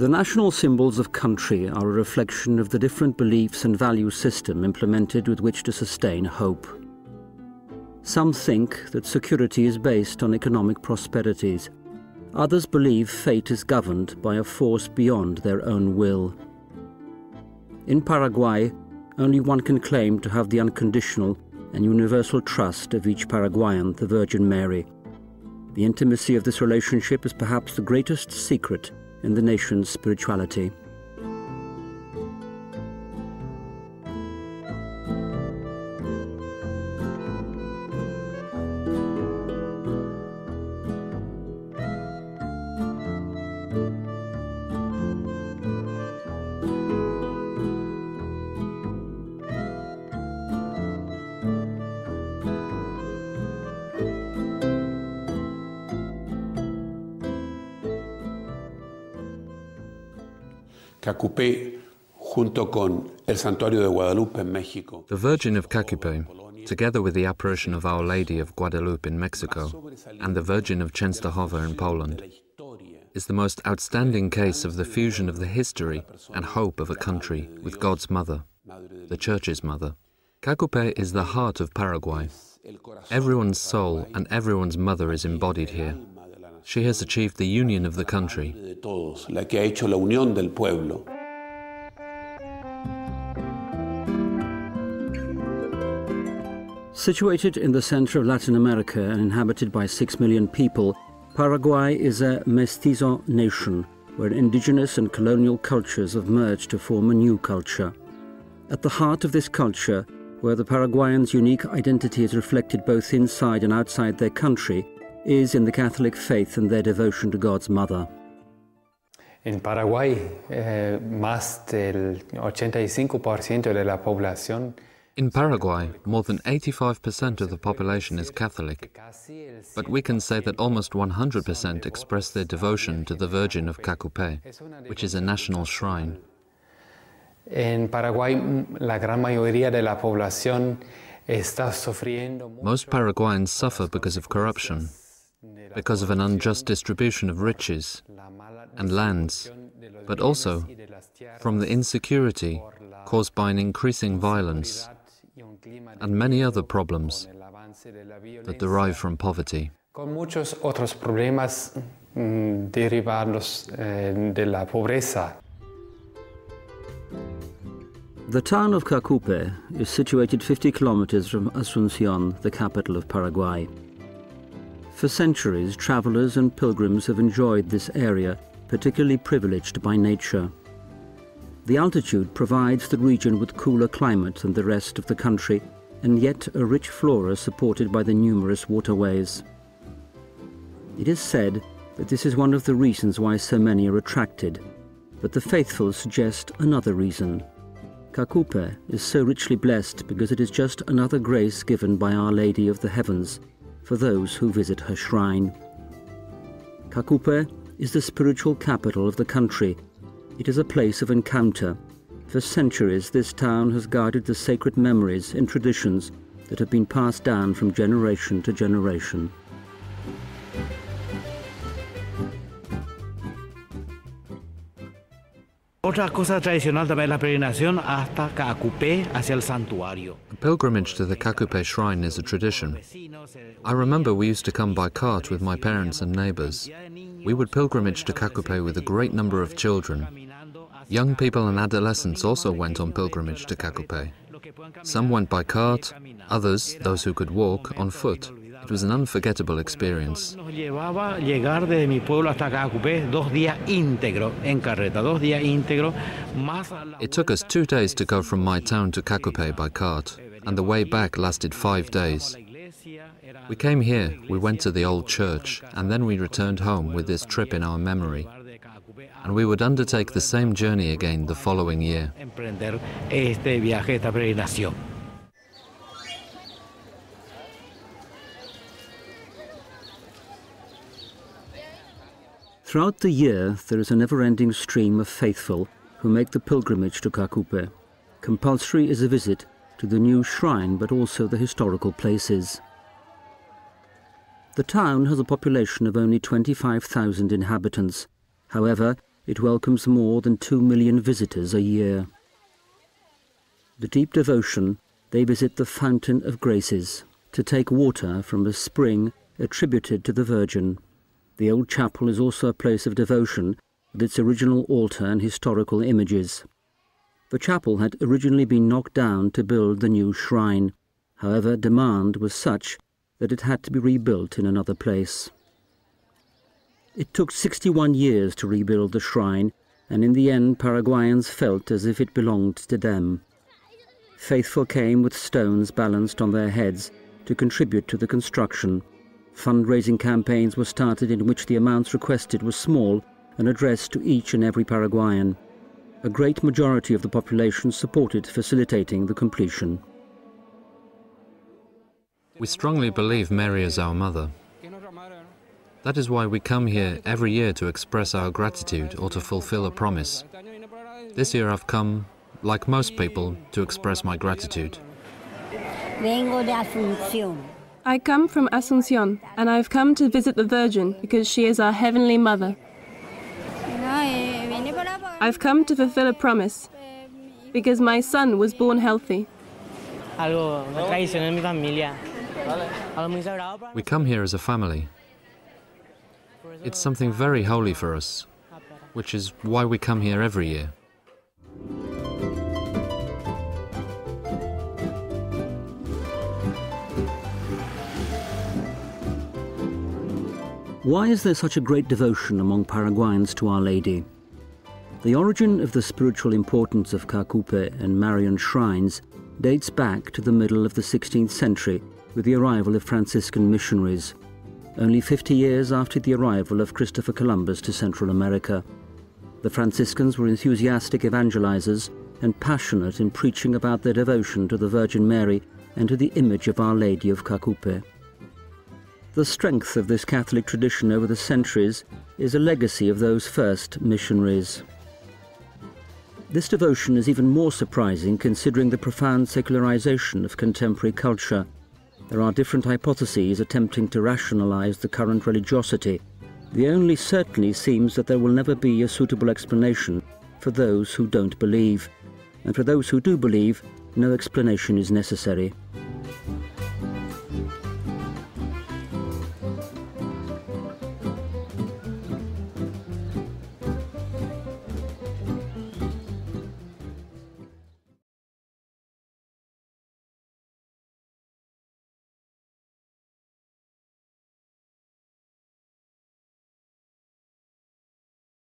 The national symbols of country are a reflection of the different beliefs and value system implemented with which to sustain hope. Some think that security is based on economic prosperities. Others believe fate is governed by a force beyond their own will. In Paraguay, only one can claim to have the unconditional and universal trust of each Paraguayan, the Virgin Mary. The intimacy of this relationship is perhaps the greatest secret in the nation's spirituality. Caacupé, junto con el Santuario de Guadalupe en México. The Virgin of Caacupé, together with the apparition of Our Lady of Guadalupe in Mexico and the Virgin of Częstochowa in Poland, is the most outstanding case of the fusion of the history and hope of a country with God's mother, the Church's mother. Caacupé is the heart of Paraguay. Everyone's soul and everyone's mother is embodied here. She has achieved the union of the country. Situated in the center of Latin America and inhabited by 6 million people, Paraguay is a mestizo nation where indigenous and colonial cultures have merged to form a new culture. At the heart of this culture, where the Paraguayans' unique identity is reflected both inside and outside their country, is in the Catholic faith and their devotion to God's mother. En Paraguay, más del 85% de la población. In Paraguay, more than 85% of the population is Catholic, but we can say that almost 100% express their devotion to the Virgin of Caacupé, which is a national shrine. En Paraguay, la gran mayoría de la población está sufriendo. Most Paraguayans suffer because of corruption, because of an unjust distribution of riches and lands, but also from the insecurity caused by an increasing violence and many other problems that derive from poverty. Con muchos otros problemas derivados de la pobreza. The town of Caacupé is situated 50 kilometers from Asunción, the capital of Paraguay. For centuries, travelers and pilgrims have enjoyed this area, particularly privileged by nature. The altitude provides the region with cooler climate than the rest of the country, and yet a rich flora supported by the numerous waterways. It is said that this is one of the reasons why so many are attracted, but the faithful suggest another reason. Caacupé is so richly blessed because it is just another grace given by Our Lady of the Heavens for those who visit her shrine. Caacupé is the spiritual capital of the country. It is a place of encounter. For centuries, this town has guarded the sacred memories and traditions that have been passed down from generation to generation. Otra cosa tradicional también es la peregrinación hasta Caacupé hacia el santuario. A pilgrimage to the Caacupé shrine is a tradition. I remember we used to come by cart with my parents and neighbors. We would pilgrimage to Caacupé with a great number of children. Young people and adolescents also went on pilgrimage to Caacupé. Some went by cart, others, those who could walk, on foot. It was an unforgettable experience. Nos llevaba llegar desde mi pueblo hasta Caacupé 2 días íntegros en carreta, 2 días íntegros. It took us 2 days to go from my town to Caacupé by cart, and the way back lasted 5 days. We came here, we went to the old church, and then we returned home with this trip in our memory. And we would undertake the same journey again the following year. Emprender este viaje, esta peregrinación. Throughout the year, there is a never-ending stream of faithful who make the pilgrimage to Caacupé. Compulsory is a visit to the new shrine, but also the historical places. The town has a population of only 25,000 inhabitants. However, it welcomes more than 2 million visitors a year. The deep devotion, they visit the Fountain of Graces to take water from a spring attributed to the Virgin. The old chapel is also a place of devotion with its original altar and historical images. The chapel had originally been knocked down to build the new shrine. However, demand was such that it had to be rebuilt in another place. It took 61 years to rebuild the shrine, and in the end Paraguayans felt as if it belonged to them. Faithful came with stones balanced on their heads to contribute to the construction. Fundraising campaigns were started in which the amounts requested were small and addressed to each and every Paraguayan. A great majority of the population supported facilitating the completion. We strongly believe Mary is our mother. That is why we come here every year to express our gratitude or to fulfill a promise. This year I've come, like most people, to express my gratitude. I come from Asunción, and I've come to visit the Virgin because she is our Heavenly Mother. I've come to fulfill a promise because my son was born healthy. We come here as a family. It's something very holy for us, which is why we come here every year. Why is there such a great devotion among Paraguayans to Our Lady? The origin of the spiritual importance of Caacupé and Marian shrines dates back to the middle of the 16th century with the arrival of Franciscan missionaries, only 50 years after the arrival of Christopher Columbus to Central America. The Franciscans were enthusiastic evangelizers and passionate in preaching about their devotion to the Virgin Mary and to the image of Our Lady of Caacupé. The strength of this Catholic tradition over the centuries is a legacy of those first missionaries. This devotion is even more surprising considering the profound secularization of contemporary culture. There are different hypotheses attempting to rationalize the current religiosity. The only certainly seems that there will never be a suitable explanation for those who don't believe. And for those who do believe, no explanation is necessary.